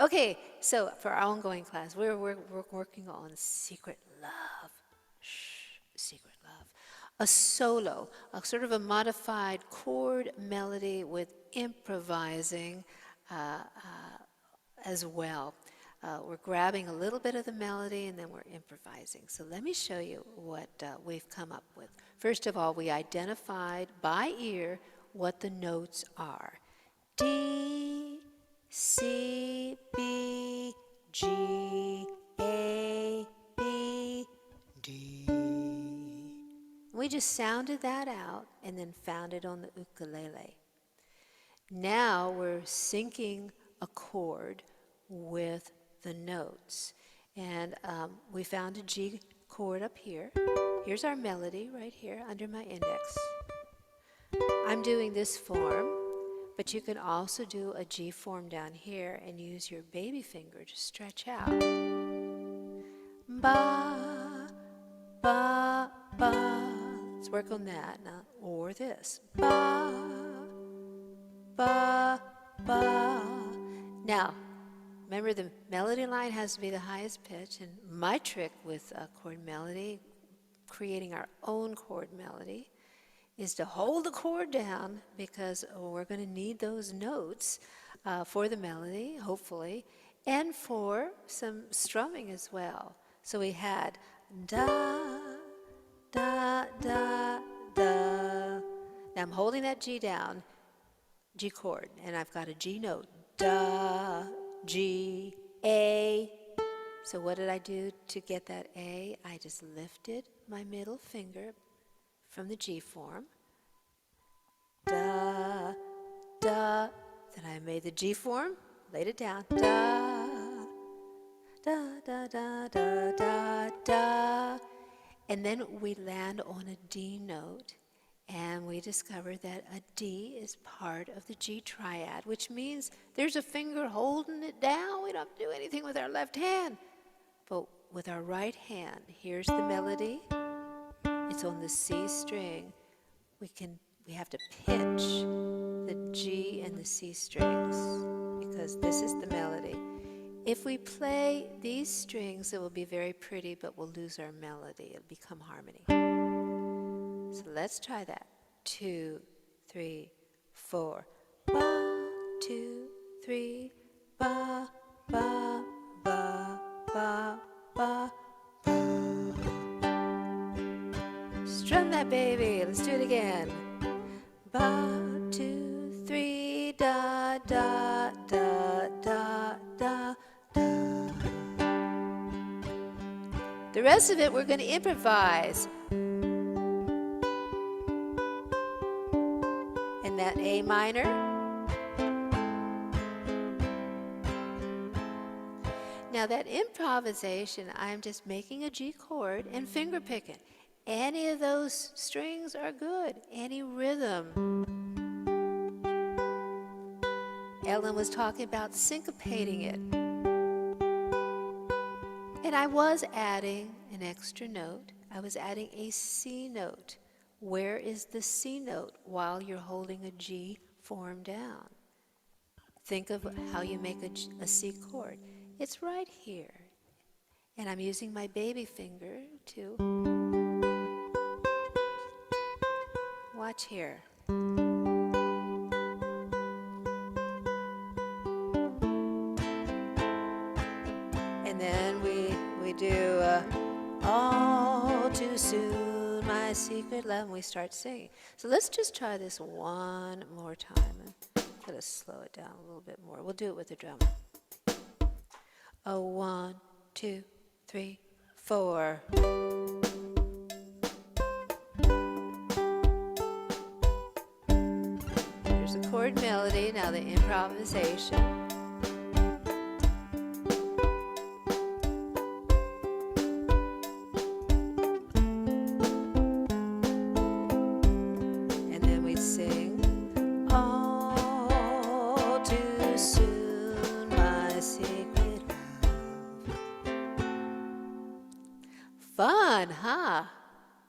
Okay, so for our ongoing class, we're working on secret love. Shh, secret love. A solo, a sort of a modified chord melody with improvising as well. We're grabbing a little bit of the melody and then we're improvising. So let me show you what we've come up with. First of all, we identified by ear what the notes are. D, C, B, G, A, B, D. We just sounded that out and then found it on the ukulele. Now we're syncing a chord with the notes. And we found a G chord up here. Here's our melody right here under my index. I'm doing this form, but you can also do a G form down here and use your baby finger to stretch out. Ba, ba, ba. Let's work on that now. Or this. Ba, ba, ba. Now, remember the melody line has to be the highest pitch, and my trick with a chord melody, creating our own chord melody, is to hold the chord down because we're going to need those notes for the melody, hopefully, and for some strumming as well. So we had da, da, da, da. Now I'm holding that G down, G chord, and I've got a G note, da, G, A. So what did I do to get that A? I just lifted my middle finger from the G form, da, da, then I made the G form, laid it down, da, da, da, da, da, da, da, and then we land on a D note, and we discover that a D is part of the G triad, which means there's a finger holding it down. We don't have to do anything with our left hand, but with our right hand, here's the melody. It's on the C string. We have to pitch the G and the C strings because this is the melody. If we play these strings, it will be very pretty, but we'll lose our melody. It'll become harmony. So let's try that. 2, 3, 4. Ba, 2, 3, ba, ba, ba, ba, ba. Strum that baby. Let's do it again. Ba, 2, 3, da, da, da, da, da, da. The rest of it we're going to improvise. And that A minor. Now that improvisation, I'm just making a G chord and finger picking. Any of those strings are good, any rhythm. Ellen was talking about syncopating it. And I was adding an extra note. I was adding a C note. Where is the C note while you're holding a G form down? Think of how you make a C chord. It's right here. And I'm using my baby finger to watch here. And then we do all too soon, my secret love, and we start singing. So let's just try this one more time. Gotta slow it down a little bit more. We'll do it with the drum. 1, 2, 3, 4. There's the chord melody, now the improvisation.